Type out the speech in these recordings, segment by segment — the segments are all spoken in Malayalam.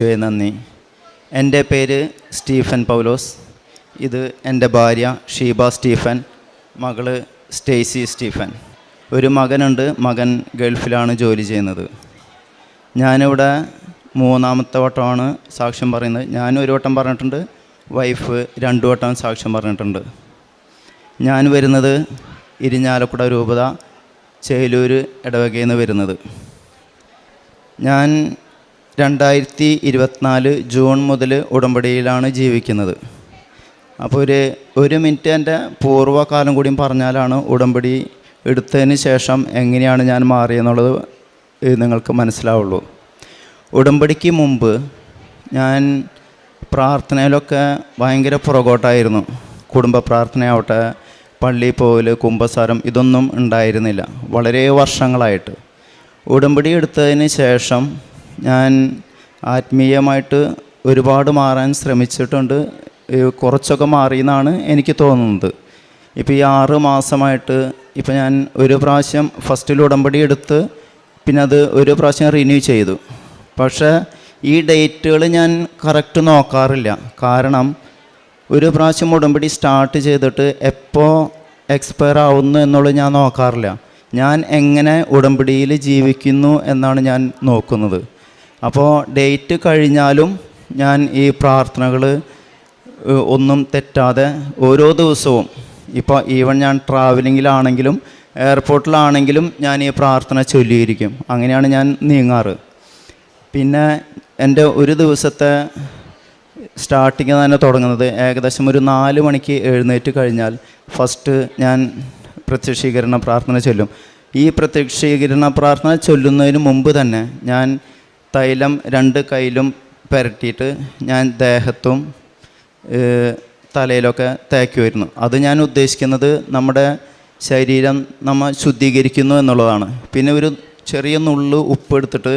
നന്ദി. എൻ്റെ പേര് സ്റ്റീഫൻ പൗലോസ്. ഇത് എൻ്റെ ഭാര്യ ഷീബ സ്റ്റീഫൻ, മകള് സ്റ്റേസി സ്റ്റീഫൻ. ഒരു മകനുണ്ട്, മകൻ ഗൾഫിലാണ് ജോലി ചെയ്യുന്നത്. ഞാനിവിടെ മൂന്നാമത്തെ വട്ടമാണ് സാക്ഷ്യം പറയുന്നത്. ഞാൻ ഒരു വട്ടം പറഞ്ഞിട്ടുണ്ട്, വൈഫ് 2 വട്ടം സാക്ഷ്യം പറഞ്ഞിട്ടുണ്ട്. ഞാൻ വരുന്നത് ഇരിഞ്ഞാലക്കുട രൂപത ചേലൂർ ഇടവകയിൽ നിന്ന് വരുന്നത്. ഞാൻ 2024 ജൂൺ മുതൽ ഉടമ്പടിയിലാണ് ജീവിക്കുന്നത്. അപ്പോൾ ഒരു മിനിറ്റ് എൻ്റെ പൂർവ്വകാലം കൂടിയും പറഞ്ഞാലാണ് ഉടമ്പടി എടുത്തതിന് ശേഷം എങ്ങനെയാണ് ഞാൻ മാറിയെന്നുള്ളത് നിങ്ങൾക്ക് മനസ്സിലാവുള്ളൂ. ഉടമ്പടിക്ക് മുമ്പ് ഞാൻ പ്രാർത്ഥനയിലൊക്കെ ഭയങ്കര പുറകോട്ടായിരുന്നു. കുടുംബ പ്രാർത്ഥനയാവട്ടെ, പള്ളിയിൽ പോകൽ, കുമ്പസാരം, ഇതൊന്നും ഉണ്ടായിരുന്നില്ല വളരെ വർഷങ്ങളായിട്ട്. ഉടമ്പടി എടുത്തതിന് ശേഷം ഞാൻ ആത്മീയമായിട്ട് ഒരുപാട് മാറാൻ ശ്രമിച്ചിട്ടുണ്ട്. കുറച്ചൊക്കെ മാറിയെന്നാണ് എനിക്ക് തോന്നുന്നത്. ഇപ്പോൾ ഈ 6 മാസമായിട്ട് ഇപ്പോൾ ഞാൻ ഒരു പ്രാവശ്യം ഫസ്റ്റിൽ ഉടമ്പടി എടുത്ത് പിന്നെ അത് ഒരു പ്രാവശ്യം റിന്യൂ ചെയ്തു. പക്ഷേ ഈ ഡേറ്റുകൾ ഞാൻ കറക്റ്റ് നോക്കാറില്ല. കാരണം ഒരു പ്രാവശ്യം ഉടമ്പടി സ്റ്റാർട്ട് ചെയ്തിട്ട് എപ്പോൾ എക്സ്പയർ ആവുന്നു എന്നുള്ളത് ഞാൻ നോക്കാറില്ല. ഞാൻ എങ്ങനെ ഉടമ്പടിയിൽ ജീവിക്കുന്നു എന്നാണ് ഞാൻ നോക്കുന്നത്. അപ്പോൾ ഡേറ്റ് കഴിഞ്ഞാലും ഞാൻ ഈ പ്രാർത്ഥനകൾ ഒന്നും തെറ്റാതെ ഓരോ ദിവസവും, ഇപ്പോൾ ഈവൻ ഞാൻ ട്രാവലിങ്ങിലാണെങ്കിലും എയർപോർട്ടിലാണെങ്കിലും ഞാൻ ഈ പ്രാർത്ഥന ചൊല്ലിയിരിക്കും. അങ്ങനെയാണ് ഞാൻ നീങ്ങാറ്. പിന്നെ എൻ്റെ ഒരു ദിവസത്തെ സ്റ്റാർട്ടിങ് തന്നെ തുടങ്ങുന്നത് ഏകദേശം ഒരു 4 മണിക്ക് എഴുന്നേറ്റ് കഴിഞ്ഞാൽ ഫസ്റ്റ് ഞാൻ പ്രത്യക്ഷീകരണ പ്രാർത്ഥന ചൊല്ലും. ഈ പ്രത്യക്ഷീകരണ പ്രാർത്ഥന ചൊല്ലുന്നതിന് മുമ്പ് തന്നെ ഞാൻ തൈലം 2 കൈയിലും പുരട്ടിയിട്ട് ഞാൻ ദേഹത്തും തലയിലൊക്കെ തേക്കുമായിരുന്നു. അത് ഞാൻ ഉദ്ദേശിക്കുന്നത് നമ്മുടെ ശരീരം നമ്മൾ ശുദ്ധീകരിക്കുന്നു എന്നുള്ളതാണ്. പിന്നെ ഒരു ചെറിയ നുള്ളു ഉപ്പ് എടുത്തിട്ട്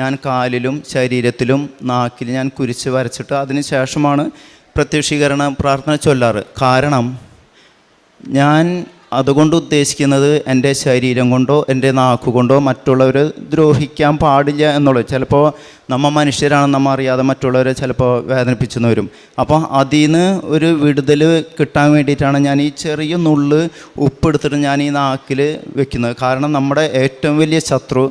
ഞാൻ കാലിലും ശരീരത്തിലും നാക്കിൽ ഞാൻ കുരിച്ച് വരച്ചിട്ട് അതിന് ശേഷമാണ് പ്രത്യക്ഷീകരണ പ്രാർത്ഥന ചൊല്ലാറ്. കാരണം ഞാൻ അതുകൊണ്ട് ഉദ്ദേശിക്കുന്നത് എൻ്റെ ശരീരം കൊണ്ടോ എൻ്റെ നാക്കുകൊണ്ടോ മറ്റുള്ളവരെ ദ്രോഹിക്കാൻ പാടില്ല എന്നുള്ളത്. ചിലപ്പോൾ നമ്മൾ മനുഷ്യരാണ്, നമ്മൾ അറിയാതെ മറ്റുള്ളവരെ ചിലപ്പോൾ വേദനിപ്പിച്ചെന്ന് വരും. അപ്പോൾ അതിൽ നിന്ന് ഒരു വിടുതൽ കിട്ടാൻ വേണ്ടിയിട്ടാണ് ഞാൻ ഈ ചെറിയ നുള്ള് ഉപ്പെടുത്തിട്ട് ഞാൻ ഈ നാക്കിൽ വെക്കുന്നത്. കാരണം നമ്മുടെ ഏറ്റവും വലിയ ശത്രു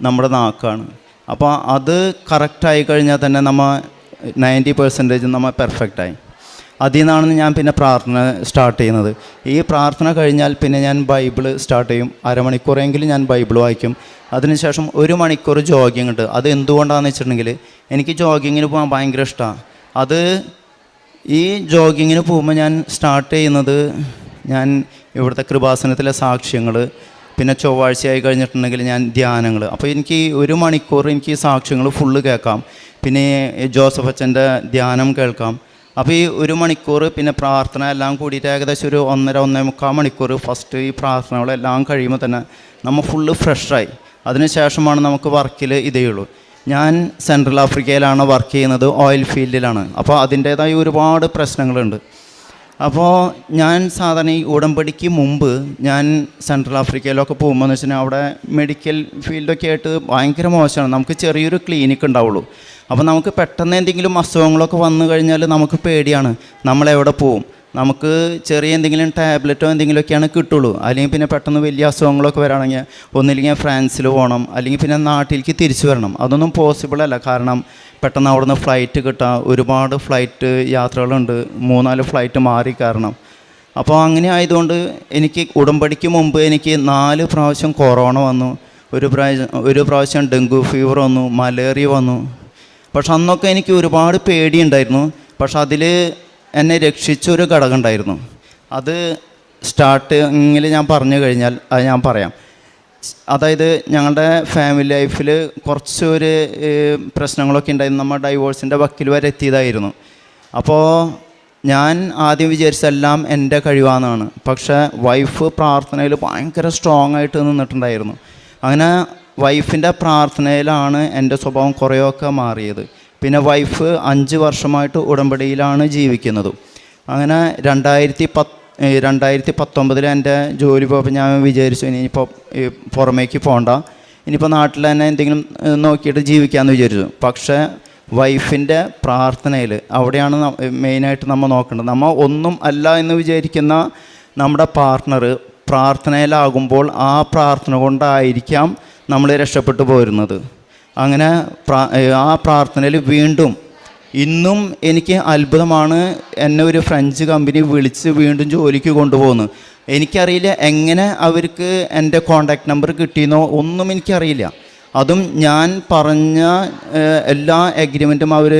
നമ്മുടെ നാക്കാണ്. അപ്പോൾ അത് കറക്റ്റായി കഴിഞ്ഞാൽ തന്നെ നമ്മൾ 90% നമ്മൾ പെർഫെക്റ്റായി. അതിൽ നിന്നാണ് ഞാൻ പിന്നെ പ്രാർത്ഥന സ്റ്റാർട്ട് ചെയ്യുന്നത്. ഈ പ്രാർത്ഥന കഴിഞ്ഞാൽ പിന്നെ ഞാൻ ബൈബിൾ സ്റ്റാർട്ട് ചെയ്യും. അരമണിക്കൂറെങ്കിലും ഞാൻ ബൈബിൾ വായിക്കും. അതിനുശേഷം 1 മണിക്കൂർ ജോഗിങ് ഉണ്ട്. അത് എന്തുകൊണ്ടാണെന്ന് വെച്ചിട്ടുണ്ടെങ്കിൽ എനിക്ക് ജോഗിങ്ങിന് പോകാൻ ഭയങ്കര ഇഷ്ടമാണ്. അത് ഈ ജോഗിങ്ങിന് പോകുമ്പോൾ ഞാൻ സ്റ്റാർട്ട് ചെയ്യുന്നത് ഞാൻ ഇവിടുത്തെ കൃപാസനത്തിലെ സാക്ഷ്യങ്ങൾ, പിന്നെ ചൊവ്വാഴ്ചയായി കഴിഞ്ഞിട്ടുണ്ടെങ്കിൽ ഞാൻ ധ്യാനങ്ങൾ. അപ്പോൾ എനിക്ക് 1 മണിക്കൂർ എനിക്ക് സാക്ഷ്യങ്ങൾ ഫുള്ള് കേൾക്കാം. പിന്നെ ജോസഫ് അച്ഛൻ്റെ ധ്യാനം കേൾക്കാം. അപ്പോൾ ഈ 1 മണിക്കൂർ പിന്നെ പ്രാർത്ഥന എല്ലാം കൂടിയിട്ട് ഏകദേശം ഒരു 1.5-1.25 മണിക്കൂർ ഫസ്റ്റ് ഈ പ്രാർത്ഥനകളെല്ലാം കഴിയുമ്പോൾ തന്നെ നമ്മൾ ഫുള്ള് ഫ്രഷായി. അതിനുശേഷമാണ് നമുക്ക് വർക്കിൽ ഇതേയുള്ളൂ. ഞാൻ സെൻട്രൽ ആഫ്രിക്കയിലാണ് വർക്ക് ചെയ്യുന്നത്, ഓയിൽ ഫീൽഡിലാണ്. അപ്പോൾ അതിൻ്റേതായ ഒരുപാട് പ്രശ്നങ്ങളുണ്ട്. അപ്പോൾ ഞാൻ സാധാരണ ഈ ഉടമ്പടിക്ക് മുമ്പ് ഞാൻ സെൻട്രൽ ആഫ്രിക്കയിലൊക്കെ പോകുമ്പോൾ എന്ന് വെച്ചാൽ അവിടെ മെഡിക്കൽ ഫീൽഡൊക്കെ ആയിട്ട് ഭയങ്കര മോശമാണ്. നമുക്ക് ചെറിയൊരു ക്ലിനിക്ക് ഉണ്ടാവുള്ളൂ. അപ്പോൾ നമുക്ക് പെട്ടെന്ന് എന്തെങ്കിലും അസുഖങ്ങളൊക്കെ വന്നു കഴിഞ്ഞാൽ നമുക്ക് പേടിയാണ്, നമ്മളെവിടെ പോവും. നമുക്ക് ചെറിയ എന്തെങ്കിലും ടാബ്ലറ്റോ എന്തെങ്കിലുമൊക്കെയാണ് കിട്ടുള്ളൂ. അല്ലെങ്കിൽ പിന്നെ പെട്ടെന്ന് വലിയ അസുഖങ്ങളൊക്കെ വരാണെങ്കിൽ ഒന്നില്ലെങ്കിൽ ഫ്രാൻസിൽ പോകണം, അല്ലെങ്കിൽ പിന്നെ നാട്ടിലേക്ക് തിരിച്ചു വരണം. അതൊന്നും പോസിബിൾ അല്ല. കാരണം പെട്ടെന്ന് അവിടുന്ന് ഫ്ലൈറ്റ് കിട്ടാം. ഒരുപാട് ഫ്ലൈറ്റ് യാത്രകളുണ്ട്, 3-4 ഫ്ലൈറ്റ് മാറി കാരണം. അപ്പോൾ അങ്ങനെ ആയതുകൊണ്ട് എനിക്ക് ഉടമ്പടിക്ക് മുമ്പ് എനിക്ക് 4 പ്രാവശ്യം കൊറോണ വന്നു, ഒരു പ്രാവശ്യം ഡെങ്കു ഫീവർ വന്നു, മലേറിയ വന്നു. പക്ഷെ അന്നൊക്കെ എനിക്ക് ഒരുപാട് പേടിയുണ്ടായിരുന്നു. പക്ഷെ അതിൽ എന്നെ രക്ഷിച്ചൊരു ഘടകം ഉണ്ടായിരുന്നു. അത് സ്റ്റാർട്ടിങ്ങിൽ ഞാൻ പറഞ്ഞു കഴിഞ്ഞാൽ അത് ഞാൻ പറയാം. അതായത് ഞങ്ങളുടെ ഫാമിലി ലൈഫിൽ കുറച്ചൊരു പ്രശ്നങ്ങളൊക്കെ ഉണ്ടായിരുന്നു. നമ്മൾ ഡൈവോഴ്സിൻ്റെ വക്കിൽ വരെ എത്തിയതായിരുന്നു. അപ്പോൾ ഞാൻ ആദ്യം വിചാരിച്ചെല്ലാം എൻ്റെ കഴിവാണെന്നാണ്. പക്ഷേ വൈഫ് പ്രാർത്ഥനയിൽ ഭയങ്കര സ്ട്രോങ് ആയിട്ട് നിന്നിട്ടുണ്ടായിരുന്നു. അങ്ങനെ വൈഫിൻ്റെ പ്രാർത്ഥനയിലാണ് എൻ്റെ സ്വഭാവം കുറേയൊക്കെ മാറിയത്. പിന്നെ വൈഫ് 5 വർഷമായിട്ട് ഉടമ്പടിയിലാണ് ജീവിക്കുന്നത്. അങ്ങനെ 2019 എൻ്റെ ജോലി പോയപ്പോൾ ഞാൻ വിചാരിച്ചു ഇനിയിപ്പോൾ പുറമേക്ക് പോകണ്ട, ഇനിയിപ്പോൾ നാട്ടിൽ തന്നെ എന്തെങ്കിലും നോക്കിയിട്ട് ജീവിക്കാമെന്ന് വിചാരിച്ചു. പക്ഷേ വൈഫിൻ്റെ പ്രാർത്ഥനയിൽ അവിടെയാണ് മെയിനായിട്ട് നമ്മൾ നോക്കേണ്ടത്. നമ്മൾ ഒന്നും അല്ല എന്ന് വിചാരിക്കുന്ന നമ്മുടെ പാർട്ട്ണർ പ്രാർത്ഥനയിലാകുമ്പോൾ ആ പ്രാർത്ഥന കൊണ്ടായിരിക്കാം നമ്മൾ രക്ഷപ്പെട്ടു പോരുന്നത്. അങ്ങനെ ആ പ്രാർത്ഥനയിൽ വീണ്ടും ഇന്നും എനിക്ക് അത്ഭുതമാണ്. എന്നെ ഒരു ഫ്രഞ്ച് കമ്പനി വിളിച്ച് വീണ്ടും ജോലിക്ക് കൊണ്ടുപോകുന്നു. എനിക്കറിയില്ല എങ്ങനെ അവർക്ക് എൻ്റെ കോണ്ടാക്ട് നമ്പർ കിട്ടിയെന്നോ ഒന്നും എനിക്കറിയില്ല. അതും ഞാൻ പറഞ്ഞ എല്ലാ എഗ്രിമെൻറ്റും അവർ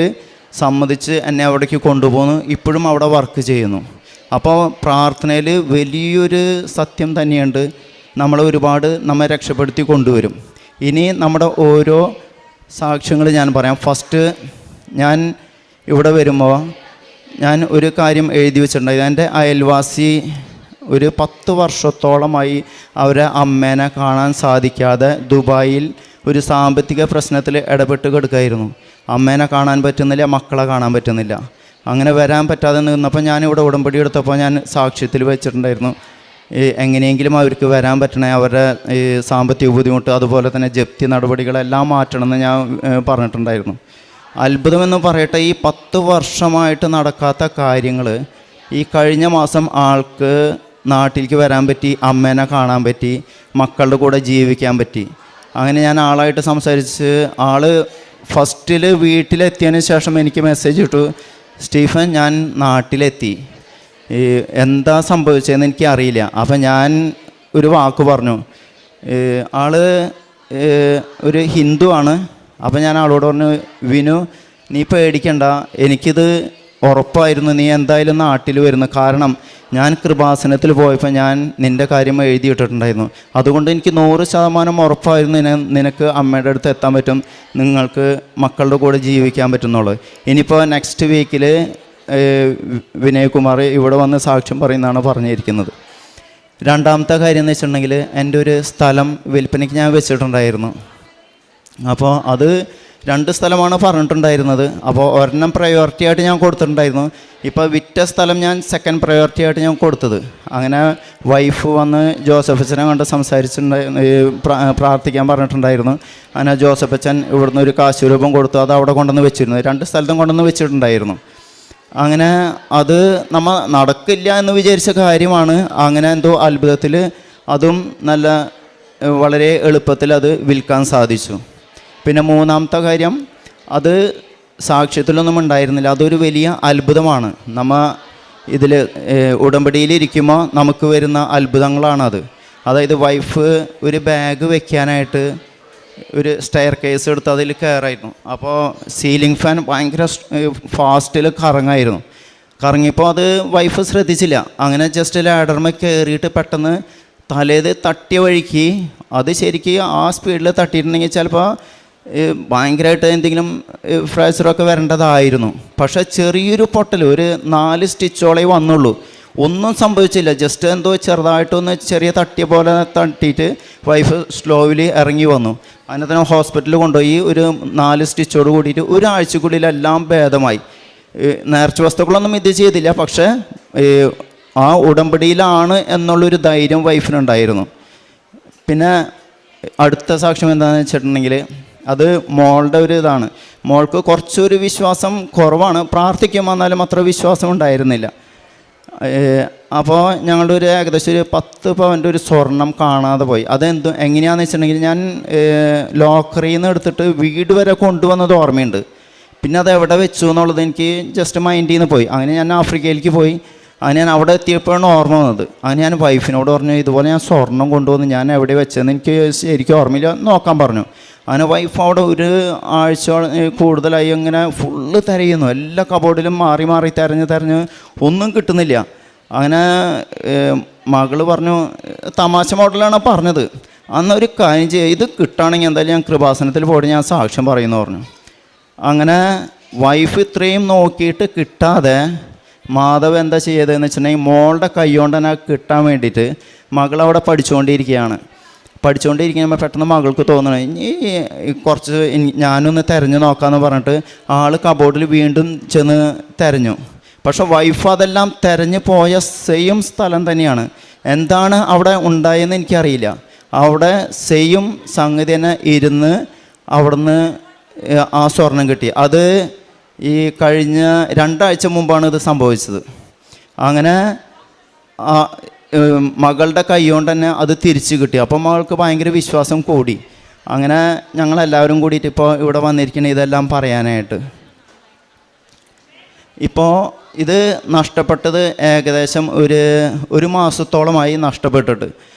സമ്മതിച്ച് എന്നെ അവിടേക്ക് കൊണ്ടുപോകുന്നു. ഇപ്പോഴും അവിടെ വർക്ക് ചെയ്യുന്നു. അപ്പോൾ പ്രാർത്ഥനയിൽ വലിയൊരു സത്യം തന്നെയുണ്ട്. നമ്മളെ ഒരുപാട് നമ്മെ രക്ഷപ്പെടുത്തി കൊണ്ടുവരും. ഇനി നമ്മുടെ ഓരോ സാക്ഷ്യങ്ങൾ ഞാൻ പറയാം. ഫസ്റ്റ് ഞാൻ ഇവിടെ വരുമ്പോൾ ഞാൻ ഒരു കാര്യം എഴുതി വെച്ചിട്ടുണ്ടായി. എൻ്റെ അയൽവാസി ഒരു 10 വർഷത്തോളമായി അവരെ അമ്മേനെ കാണാൻ സാധിക്കാതെ ദുബായിൽ ഒരു സാമ്പത്തിക പ്രശ്നത്തിൽ ഇടപെട്ട് കിടക്കുകയായിരുന്നു. അമ്മേനെ കാണാൻ പറ്റുന്നില്ല, മക്കളെ കാണാൻ പറ്റുന്നില്ല. അങ്ങനെ വരാൻ പറ്റാതെ നിന്നപ്പോൾ ഞാനിവിടെ ഉടമ്പടി എടുത്തപ്പോൾ ഞാൻ സാക്ഷ്യത്തിൽ വെച്ചിട്ടുണ്ടായിരുന്നു, എങ്ങനെയെങ്കിലും അവർക്ക് വരാൻ പറ്റണേ, അവരുടെ സാമ്പത്തിക ബുദ്ധിമുട്ട് അതുപോലെ തന്നെ ജപ്തി നടപടികളെല്ലാം മാറ്റണമെന്ന് ഞാൻ പറഞ്ഞിട്ടുണ്ടായിരുന്നു. അത്ഭുതമെന്ന് പറയട്ടെ, ഈ 10 വർഷമായിട്ട് നടക്കാത്ത കാര്യങ്ങൾ ഈ കഴിഞ്ഞ മാസം ആൾക്ക് നാട്ടിലേക്ക് വരാൻ പറ്റി, അമ്മേനെ കാണാൻ പറ്റി, മക്കളുടെ കൂടെ ജീവിക്കാൻ പറ്റി. അങ്ങനെ ഞാൻ ആളായിട്ട് സംസാരിച്ച് ആൾ ഫസ്റ്റിൽ വീട്ടിലെത്തിയതിന് ശേഷം എനിക്ക് മെസ്സേജ് ഇട്ടു, സ്റ്റീഫൻ ഞാൻ നാട്ടിലെത്തി, എന്താ സംഭവിച്ചതെന്ന് എനിക്ക് അറിയില്ല. അപ്പം ഞാൻ ഒരു വാക്ക് പറഞ്ഞു. ആൾ ഒരു ഹിന്ദു ആണ്. അപ്പം ഞാൻ ആളോട് പറഞ്ഞു, വിനു നീ പേടിക്കണ്ട, എനിക്കിത് ഉറപ്പായിരുന്നു നീ എന്തായാലും നാട്ടിൽ വരുന്നു. കാരണം ഞാൻ കൃപാസനത്തിൽ പോയപ്പോൾ ഞാൻ നിൻ്റെ കാര്യം എഴുതിയിട്ടിട്ടുണ്ടായിരുന്നു. അതുകൊണ്ട് എനിക്ക് 100% ഉറപ്പായിരുന്നു നിനക്ക് അമ്മയുടെ അടുത്ത് എത്താൻ പറ്റും, നിങ്ങൾക്ക് മക്കളുടെ കൂടെ ജീവിക്കാൻ പറ്റുന്നുള്ളത്. ഇനിയിപ്പോൾ നെക്സ്റ്റ് വീക്കിൽ വിനയകുമാർ ഇവിടെ വന്ന് സാക്ഷ്യം പറയുന്നതാണ് പറഞ്ഞിരിക്കുന്നത്. രണ്ടാമത്തെ കാര്യം എന്ന് വെച്ചിട്ടുണ്ടെങ്കിൽ എൻ്റെ ഒരു സ്ഥലം വിൽപ്പനയ്ക്ക് ഞാൻ വെച്ചിട്ടുണ്ടായിരുന്നു. അപ്പോൾ അത് 2 സ്ഥലമാണ് പറഞ്ഞിട്ടുണ്ടായിരുന്നത്. അപ്പോൾ ഒരെണ്ണം പ്രയോറിറ്റി ആയിട്ട് ഞാൻ കൊടുത്തിട്ടുണ്ടായിരുന്നു. ഇപ്പോൾ വിറ്റ സ്ഥലം ഞാൻ സെക്കൻഡ് പ്രയോറിറ്റി ആയിട്ട് ഞാൻ കൊടുത്തത്. അങ്ങനെ വൈഫ് വന്ന് ജോസഫച്ചനെ കണ്ട് സംസാരിച്ചിട്ടുണ്ടായിരുന്നു, പ്രാർത്ഥിക്കാൻ പറഞ്ഞിട്ടുണ്ടായിരുന്നു. അങ്ങനെ ജോസഫച്ചൻ ഇവിടുന്ന് ഒരു കാശ് രൂപം കൊടുത്തു, അത് അവിടെ കൊണ്ടുവന്ന് വെച്ചിരുന്നു. 2 സ്ഥലത്തും കൊണ്ടുവന്ന് വെച്ചിട്ടുണ്ടായിരുന്നു. അങ്ങനെ അത് നമ്മൾ നടക്കില്ല എന്ന് വിചാരിച്ച കാര്യമാണ്. അങ്ങനെ എന്തോ അത്ഭുതത്തിൽ അതും നല്ല വളരെ എളുപ്പത്തിൽ അത് വിൽക്കാൻ സാധിച്ചു. പിന്നെ മൂന്നാമത്തെ കാര്യം, അത് സാക്ഷ്യത്തിലൊന്നും ഉണ്ടായിരുന്നില്ല, അതൊരു വലിയ അത്ഭുതമാണ്. നമ്മൾ ഇതിൽ ഉടമ്പടിയിലിരിക്കുമ്പോൾ നമുക്ക് വരുന്ന അത്ഭുതങ്ങളാണത്. അതായത് വൈഫ് ഒരു ബാഗ് വെക്കാനായിട്ട് ഒരു സ്റ്റെയർ കേസ് എടുത്ത് അതിൽ കയറായിരുന്നു. അപ്പോൾ സീലിംഗ് ഫാൻ ഭയങ്കര ഫാസ്റ്റിൽ കറങ്ങിയപ്പോൾ അത് വൈഫ് ശ്രദ്ധിച്ചില്ല. അങ്ങനെ ജസ്റ്റ് ലാഡർമ കയറിയിട്ട് പെട്ടെന്ന് തലേത് തട്ടിയ വഴിക്ക് അത് ശരിക്കും ആ സ്പീഡിൽ തട്ടിയിട്ടുണ്ടെങ്കിൽ ചിലപ്പോൾ ഭയങ്കരമായിട്ട് എന്തെങ്കിലും ഫ്രാക്ചറൊക്കെ വരേണ്ടതായിരുന്നു. പക്ഷേ ചെറിയൊരു പൊട്ടൽ, ഒരു 4 സ്റ്റിച്ചോളേ വന്നുള്ളൂ, ഒന്നും സംഭവിച്ചില്ല. ജസ്റ്റ് എന്തോ ചെറുതായിട്ടൊന്ന് ചെറിയ തട്ടിയ പോലെ തട്ടിയിട്ട് വൈഫ് സ്ലോവിലി ഇറങ്ങി വന്നു. അതിനകത്ത് ഹോസ്പിറ്റലിൽ കൊണ്ടുപോയി ഒരു 4 സ്റ്റിച്ചോട് കൂടിയിട്ട് ഒരാഴ്ചക്കുള്ളിലെല്ലാം ഭേദമായി. നേർച്ച വസ്തുക്കളൊന്നും ഇത് ചെയ്തില്ല, പക്ഷേ ആ ഉടമ്പടിയിലാണ് എന്നുള്ളൊരു ധൈര്യം വൈഫിനുണ്ടായിരുന്നു. പിന്നെ അടുത്ത സാക്ഷ്യം എന്താണെന്ന് വെച്ചിട്ടുണ്ടെങ്കിൽ അത് മോളുടെ ഒരു ഇതാണ്. മോൾക്ക് കുറച്ചൊരു വിശ്വാസം കുറവാണ്, പ്രാർത്ഥിക്കുമ്പോൾ എന്നാലും അത്ര വിശ്വാസം ഉണ്ടായിരുന്നില്ല. അപ്പോൾ ഞങ്ങളുടെ ഒരു ഏകദേശം ഒരു 10 പവൻ്റെ ഒരു സ്വർണം കാണാതെ പോയി. എങ്ങനെയാണെന്ന് വെച്ചിട്ടുണ്ടെങ്കിൽ ഞാൻ ലോക്കറിൽ നിന്ന് എടുത്തിട്ട് വീട് വരെ കൊണ്ടുവന്നത് ഓർമ്മയുണ്ട്. പിന്നെ അത് എവിടെ വെച്ചു എന്നുള്ളത് എനിക്ക് ജസ്റ്റ് മൈൻഡിൽ നിന്ന് പോയി. അങ്ങനെ ഞാൻ ആഫ്രിക്കയിലേക്ക് പോയി. അങ്ങനെ ഞാൻ അവിടെ എത്തിയപ്പോഴാണ് ഓർമ്മ വന്നത്. അങ്ങനെ ഞാൻ വൈഫിനോട് പറഞ്ഞു, ഇതുപോലെ ഞാൻ സ്വർണം കൊണ്ടുവന്ന് ഞാൻ എവിടെ വെച്ചതെന്ന് എനിക്ക് ശരിക്കും ഓർമ്മയില്ല, നോക്കാൻ പറഞ്ഞു. അങ്ങനെ വൈഫ് അവിടെ ഒരു ആഴ്ച കൂടുതലായി അങ്ങനെ ഫുള്ള് തിരയുന്നു. എല്ലാ കബോർഡിലും മാറി മാറി തിരഞ്ഞ് ഒന്നും കിട്ടുന്നില്ല. അങ്ങനെ മകൾ പറഞ്ഞു, തമാശ മോഡലാണ് പറഞ്ഞത്, അന്നൊരു കാര്യം ചെയ്യുക, ഇത് കിട്ടുകയാണെങ്കിൽ എന്തായാലും ഞാൻ കൃപാസനത്തിൽ പോയിട്ട് ഞാൻ സാക്ഷ്യം പറയുമെന്ന് പറഞ്ഞു. അങ്ങനെ വൈഫ് ഇത്രയും നോക്കിയിട്ട് കിട്ടാതെ മാധവ് എന്താ ചെയ്തതെന്ന് വെച്ചിട്ടുണ്ടെങ്കിൽ മോളുടെ കൈ കൊണ്ട് തന്നെ കിട്ടാൻ വേണ്ടിയിട്ട് മകളവിടെ പഠിച്ചുകൊണ്ടിരിക്കുമ്പോൾ പെട്ടെന്ന് മകൾക്ക് തോന്നണേ ഇനി കുറച്ച് ഞാനൊന്ന് തിരഞ്ഞു നോക്കാമെന്ന് പറഞ്ഞിട്ട് ആൾ കബോർഡിൽ വീണ്ടും ചെന്ന് തിരഞ്ഞു. പക്ഷെ വൈഫ് അതെല്ലാം തിരഞ്ഞു പോയ സെയിം സ്ഥലം തന്നെയാണ്. എന്താണ് അവിടെ ഉണ്ടായെന്ന് എനിക്കറിയില്ല. അവിടെ സെയിം സംഗതി തന്നെ ഇരുന്ന് അവിടുന്ന് ആ സ്വർണം കിട്ടി. അത് ഈ കഴിഞ്ഞ 2 ആഴ്ച മുമ്പാണ് ഇത് സംഭവിച്ചത്. അങ്ങനെ മകളുടെ കൈ കൊണ്ട് തന്നെ അത് തിരിച്ചു കിട്ടി. അപ്പം മകൾക്ക് ഭയങ്കര വിശ്വാസം കൂടി. അങ്ങനെ ഞങ്ങളെല്ലാവരും കൂടിയിട്ട് ഇപ്പോൾ ഇവിടെ വന്നിരിക്കണം ഇതെല്ലാം പറയാനായിട്ട്. ഇപ്പോൾ ഇത് നഷ്ടപ്പെട്ടത് ഏകദേശം ഒരു മാസത്തോളമായി നഷ്ടപ്പെട്ടിട്ട്.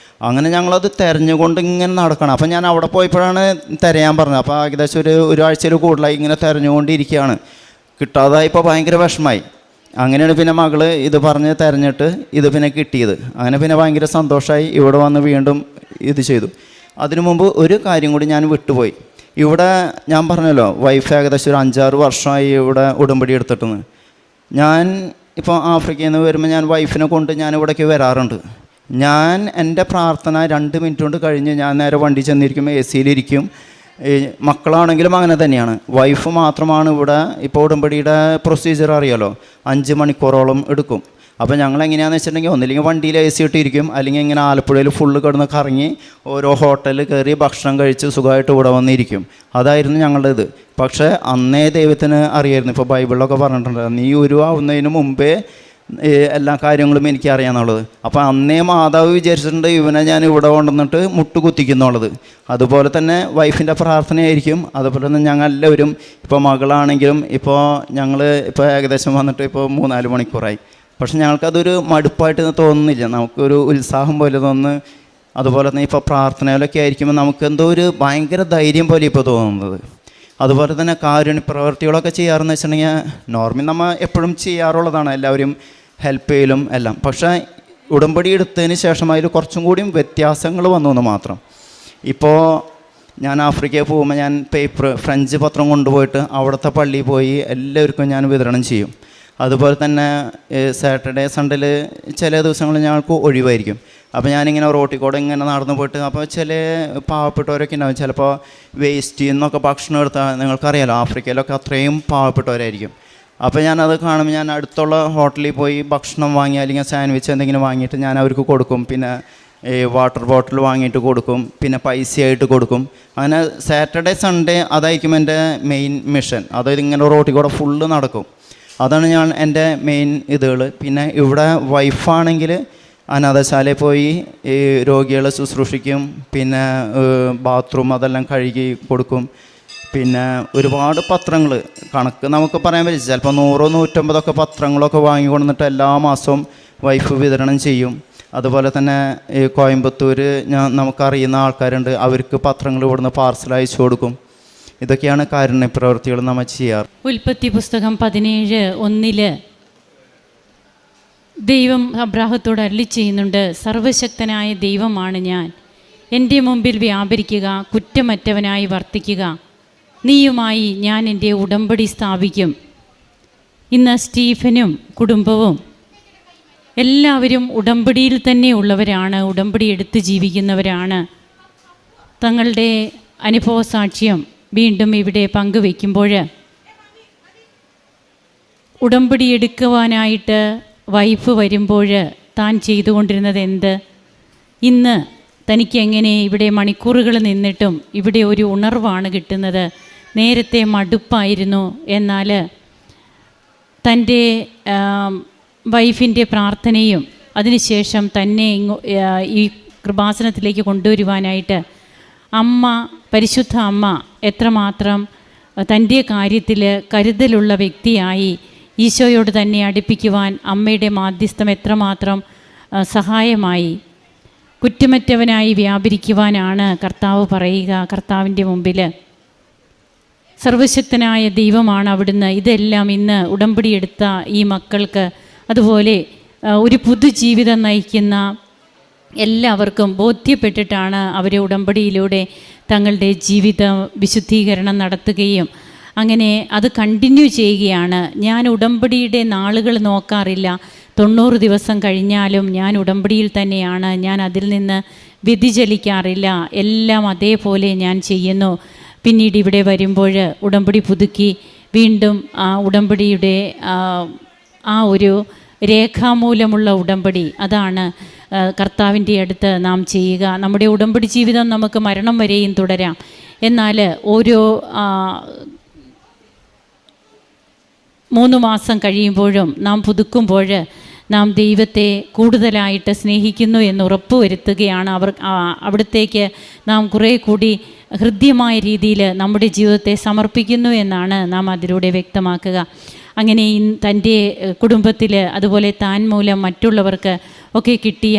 അങ്ങനെ ഞങ്ങളത് തിരഞ്ഞുകൊണ്ട് ഇങ്ങനെ നടക്കണം. അപ്പം ഞാൻ അവിടെ പോയപ്പോഴാണ് തിരയാൻ പറഞ്ഞത്. അപ്പോൾ ഏകദേശം ഒരാഴ്ചയിൽ കൂടുതലായി ഇങ്ങനെ തിരഞ്ഞുകൊണ്ടിരിക്കുകയാണ്. കിട്ടാതായപ്പോൾ ഭയങ്കര വിഷമമായി. അങ്ങനെയാണ് പിന്നെ മകള് ഇത് പറഞ്ഞ് തിരഞ്ഞിട്ട് ഇത് പിന്നെ കിട്ടിയത്. അങ്ങനെ പിന്നെ ഭയങ്കര സന്തോഷമായി ഇവിടെ വന്ന് വീണ്ടും ഇത് ചെയ്തു. അതിനു മുമ്പ് ഒരു കാര്യം കൂടി ഞാൻ വിട്ടുപോയി. ഇവിടെ ഞാൻ പറഞ്ഞല്ലോ വൈഫ് ഏകദേശം ഒരു 5-6 വർഷമായി ഇവിടെ ഉടമ്പടി എടുത്തിട്ടെന്ന്. ഞാൻ ഇപ്പോൾ ആഫ്രിക്കയിൽ നിന്ന് വരുമ്പോൾ ഞാൻ വൈഫിനെ കൊണ്ട് ഞാൻ ഇവിടേക്ക് വരാറുണ്ട്. ഞാൻ എൻ്റെ പ്രാർത്ഥന 2 മിനിറ്റ് കൊണ്ട് കഴിഞ്ഞ് ഞാൻ നേരെ വണ്ടി ചെന്നിരിക്കും, AC-യിലിരിക്കും. മക്കളാണെങ്കിലും അങ്ങനെ തന്നെയാണ്. വൈഫ് മാത്രമാണ് ഇവിടെ. ഇപ്പോൾ ഉടമ്പടിയുടെ പ്രൊസീജിയർ അറിയാലോ, 5 മണിക്കൂറോളം എടുക്കും. അപ്പോൾ ഞങ്ങൾ എങ്ങനെയാണെന്ന് വെച്ചിട്ടുണ്ടെങ്കിൽ ഒന്നില്ലെങ്കിൽ വണ്ടിയിൽ AC ഇട്ടിരിക്കും, അല്ലെങ്കിൽ ഇങ്ങനെ ആലപ്പുഴയിൽ ഫുള്ള് കിടന്ന് കറങ്ങി ഓരോ ഹോട്ടലിൽ കയറി ഭക്ഷണം കഴിച്ച് സുഖമായിട്ട് ഇവിടെ വന്നിരിക്കും. അതായിരുന്നു ഞങ്ങളുടെ ഇത്. പക്ഷേ അന്നേ ദൈവത്തിന് അറിയായിരുന്നു. ഇപ്പോൾ ബൈബിളിലൊക്കെ പറഞ്ഞിട്ടുണ്ട്, നീ ഉരുവാവുന്നതിന് മുമ്പേ എല്ലാ കാര്യങ്ങളും എനിക്ക് അറിയാമെന്നുള്ളത്. അപ്പോൾ അന്നേ മാതാവ് വിചാരിച്ചിട്ടുണ്ട് ഇവനെ ഞാൻ ഇവിടെ കൊണ്ടുവന്നിട്ട് മുട്ടുകുത്തിക്കുന്നുള്ളത്. അതുപോലെ തന്നെ വൈഫിൻ്റെ പ്രാർത്ഥനയായിരിക്കും. അതുപോലെ തന്നെ ഞങ്ങളെല്ലാവരും ഇപ്പോൾ മകളാണെങ്കിലും ഇപ്പോൾ ഞങ്ങൾ ഇപ്പോൾ ഏകദേശം വന്നിട്ട് ഇപ്പോൾ 3-4 മണിക്കൂറായി. പക്ഷെ ഞങ്ങൾക്കതൊരു മടുപ്പായിട്ട് തോന്നുന്നില്ല. നമുക്കൊരു ഉത്സാഹം പോലെ തോന്നുന്നു. അതുപോലെ തന്നെ ഇപ്പോൾ പ്രാർത്ഥനയിലൊക്കെ ആയിരിക്കുമ്പോൾ നമുക്ക് എന്തോ ഒരു ഭയങ്കര ധൈര്യം പോലെ ഇപ്പോൾ തോന്നുന്നത്. അതുപോലെ തന്നെ കാരുണ്യ പ്രവൃത്തികളൊക്കെ ചെയ്യാറെന്ന് വെച്ചിട്ടുണ്ടെങ്കിൽ നോർമലി നമ്മൾ എപ്പോഴും ചെയ്യാറുള്ളതാണ്, എല്ലാവരും ഹെൽപ്പ് ചെയ്യലും എല്ലാം. പക്ഷേ ഉടമ്പടി എടുത്തതിന് ശേഷം അതിൽ കുറച്ചും കൂടിയും വ്യത്യാസങ്ങൾ വന്നു എന്ന് മാത്രം. ഇപ്പോൾ ഞാൻ ആഫ്രിക്കയിൽ പോകുമ്പോൾ ഞാൻ ഫ്രഞ്ച് പത്രം കൊണ്ടുപോയിട്ട് അവിടുത്തെ പള്ളിയിൽ പോയി എല്ലാവർക്കും ഞാൻ വിതരണം ചെയ്യും. അതുപോലെ തന്നെ സാറ്റർഡേ സൺഡേയിൽ ചില ദിവസങ്ങളിൽ ഞങ്ങൾക്ക് ഒഴിവായിരിക്കും. അപ്പോൾ ഞാനിങ്ങനെ റോട്ടിൽ കൂടെ ഇങ്ങനെ നടന്നു പോയിട്ട് അപ്പോൾ ചില പാവപ്പെട്ടവരൊക്കെ ഉണ്ടാവും. ചിലപ്പോൾ വേസ്റ്റ് എന്നൊക്കെ ഭക്ഷണം എടുത്താൽ നിങ്ങൾക്കറിയാലോ ആഫ്രിക്കയിലൊക്കെ അത്രയും പാവപ്പെട്ടവരായിരിക്കും. അപ്പോൾ ഞാനത് കാണുമ്പോൾ ഞാൻ അടുത്തുള്ള ഹോട്ടലിൽ പോയി ഭക്ഷണം വാങ്ങി അല്ലെങ്കിൽ സാൻഡ്വിച്ച് എന്തെങ്കിലും വാങ്ങിയിട്ട് ഞാൻ അവർക്ക് കൊടുക്കും. പിന്നെ വാട്ടർ ബോട്ടിൽ വാങ്ങിയിട്ട് കൊടുക്കും, പിന്നെ പൈസയായിട്ട് കൊടുക്കും. അങ്ങനെ സാറ്റർഡേ സൺഡേ അതായിരിക്കും എൻ്റെ മെയിൻ മിഷൻ. അതായത് ഇങ്ങനെ റോട്ടിൽ കൂടെ ഫുള്ള് നടക്കും. അതാണ് എൻ്റെ മെയിൻ ഇതുകൾ. പിന്നെ ഇവിടെ വൈഫാണെങ്കിൽ അനാഥശാലയിൽ പോയി രോഗികളെ ശുശ്രൂഷിക്കും. പിന്നെ ബാത്റൂം അതെല്ലാം കഴുകി കൊടുക്കും. പിന്നെ ഒരുപാട് പത്രങ്ങൾ കണക്ക് നമുക്ക് പറയാൻ പറ്റില്ല, ചിലപ്പോൾ 100-150 പത്രങ്ങളൊക്കെ വാങ്ങിക്കൊണ്ടിട്ട് എല്ലാ മാസവും വൈഫ് വിതരണം ചെയ്യും. അതുപോലെ തന്നെ കോയമ്പത്തൂർ നമുക്കറിയുന്ന ആൾക്കാരുണ്ട്, അവർക്ക് പത്രങ്ങൾ ഇവിടുന്ന് പാർസൽ അയച്ചു കൊടുക്കും. ഇതൊക്കെയാണ് കാരുണ്യ പ്രവൃത്തികൾ നമ്മൾ ചെയ്യാറ്. ഉൽപ്പത്തി പുസ്തകം 17:1 ദൈവം അബ്രാഹത്തോട് അരുളി ചെയ്യുന്നുണ്ട്, സർവശക്തനായ ദൈവമാണ് ഞാൻ, എൻ്റെ മുമ്പിൽ വ്യാപരിക്കുക, കുറ്റമറ്റവനായി വർത്തിക്കുക, നീയുമായി ഞാൻ എൻ്റെ ഉടമ്പടി സ്ഥാപിക്കും. ഇന്ന് സ്റ്റീഫനും കുടുംബവും എല്ലാവരും ഉടമ്പടിയിൽ തന്നെ ഉള്ളവരാണ്, ഉടമ്പടി എടുത്ത് ജീവിക്കുന്നവരാണ്. തങ്ങളുടെ അനുഭവ സാക്ഷ്യം വീണ്ടും ഇവിടെ പങ്കുവയ്ക്കുമ്പോൾ ഉടമ്പടി എടുക്കുവാനായിട്ട് വൈഫ് വരുമ്പോൾ താൻ ചെയ്തുകൊണ്ടിരുന്നത് എന്ത്, ഇന്ന് തനിക്ക് എങ്ങനെ ഇവിടെ മണിക്കൂറുകൾ നിന്നിട്ടും ഇവിടെ ഒരു ഉണർവാണ് കിട്ടുന്നത്. നേരത്തെ മടുപ്പായിരുന്നു, എന്നാൽ തൻ്റെ വൈഫിൻ്റെ പ്രാർത്ഥനയും അതിനുശേഷം തന്നെ ഈ കൃപാസനത്തിലേക്ക് കൊണ്ടുവരുവാനായിട്ട് അമ്മ, പരിശുദ്ധ അമ്മ എത്രമാത്രം തൻ്റെ കാര്യത്തിൽ കരുതലുള്ള വ്യക്തിയായി ഈശോയോട് തന്നെ അടുപ്പിക്കുവാൻ അമ്മയുടെ മാധ്യസ്ഥം എത്രമാത്രം സഹായമായി. കുറ്റമറ്റവനായി വ്യാപരിക്കുവാനാണ് കർത്താവ് പറയുക. കർത്താവിൻ്റെ മുമ്പിൽ സർവശക്തനായ ദൈവമാണ് അവിടുന്ന്. ഇതെല്ലാം ഇന്ന് ഉടമ്പടിയെടുത്ത ഈ മക്കൾക്ക്, അതുപോലെ ഒരു പുതുജീവിതം നയിക്കുന്ന എല്ലാവർക്കും ബോധ്യപ്പെട്ടിട്ടാണ് അവർ ഉടമ്പടിയിലൂടെ തങ്ങളുടെ ജീവിത വിശുദ്ധീകരണം നടത്തുകയും അങ്ങനെ അത് കണ്ടിന്യൂ ചെയ്യുകയാണ്. ഞാൻ ഉടമ്പടിയുടെ നാളുകൾ നോക്കാറില്ല, 90 ദിവസം കഴിഞ്ഞാലും ഞാൻ ഉടമ്പടിയിൽ തന്നെയാണ്, ഞാൻ അതിൽ നിന്ന് വ്യതിചലിക്കാറില്ല, എല്ലാം അതേപോലെ ഞാൻ ചെയ്യുന്നു. പിന്നീട് ഇവിടെ വരുമ്പോൾ ഉടമ്പടി പുതുക്കി വീണ്ടും ആ ഉടമ്പടിയുടെ ആ ഒരു രേഖാമൂലമുള്ള ഉടമ്പടി, അതാണ് കർത്താവിൻ്റെ അടുത്ത് നാം ചെയ്യുക. നമ്മുടെ ഉടമ്പടി ജീവിതം നമുക്ക് മരണം വരെയും തുടരാം. എന്നാൽ ഓരോ 3 മാസം കഴിയുമ്പോഴും നാം പുതുക്കുമ്പോൾ നാം ദൈവത്തെ കൂടുതലായിട്ട് സ്നേഹിക്കുന്നു എന്ന് ഉറപ്പുവരുത്തുകയാണ്. അവിടത്തേക്ക് നാം കുറേ കൂടി ഹൃദ്യമായ രീതിയിൽ നമ്മുടെ ജീവിതത്തെ സമർപ്പിക്കുന്നു എന്നാണ് നാം അതിലൂടെ വ്യക്തമാക്കുക. അങ്ങനെ തൻ്റെ കുടുംബത്തിൽ അതുപോലെ താൻ മൂലം മറ്റുള്ളവർക്ക് ഒക്കെ കിട്ടിയ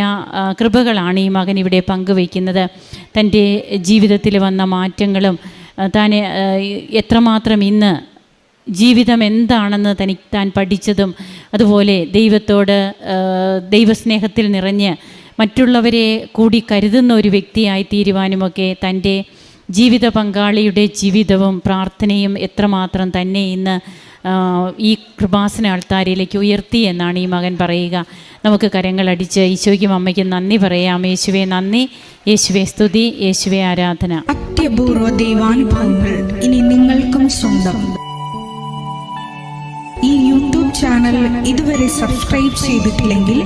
കൃപകളാണ് ഈ മകൻ ഇവിടെ പങ്കുവയ്ക്കുന്നത്. തൻ്റെ ജീവിതത്തിൽ വന്ന മാറ്റങ്ങളും താൻ എത്രമാത്രം ഇന്ന് ജീവിതം എന്താണെന്ന് താൻ പഠിച്ചതും, അതുപോലെ ദൈവത്തോട് ദൈവസ്നേഹത്തിൽ നിറഞ്ഞ് മറ്റുള്ളവരെ കൂടി കരുതുന്ന ഒരു വ്യക്തിയായി തീരുവാനുമൊക്കെ തൻ്റെ ജീവിത പങ്കാളിയുടെ ജീവിതവും പ്രാർത്ഥനയും എത്രമാത്രം തന്നെ ഇന്ന് ഈ കൃപാസന ആൾത്താരയിലേക്ക് ഉയർത്തി എന്നാണ് ഈ മകൻ പറയുക. നമുക്ക് കരങ്ങളടിച്ച് ഈശോയ്ക്കും അമ്മയ്ക്കും നന്ദി പറയാം. യേശുവേ നന്ദി, യേശുവേ സ്തുതി, യേശുവേ ആരാധന. അത്യപൂർവ ദൈവാനുഭവങ്ങൾ ഇനി നിങ്ങൾക്കും സ്വന്തം. ഈ യൂട്യൂബ് ചാനൽ ഇതുവരെ സബ്സ്ക്രൈബ് ചെയ്തിട്ടില്ലെങ്കിൽ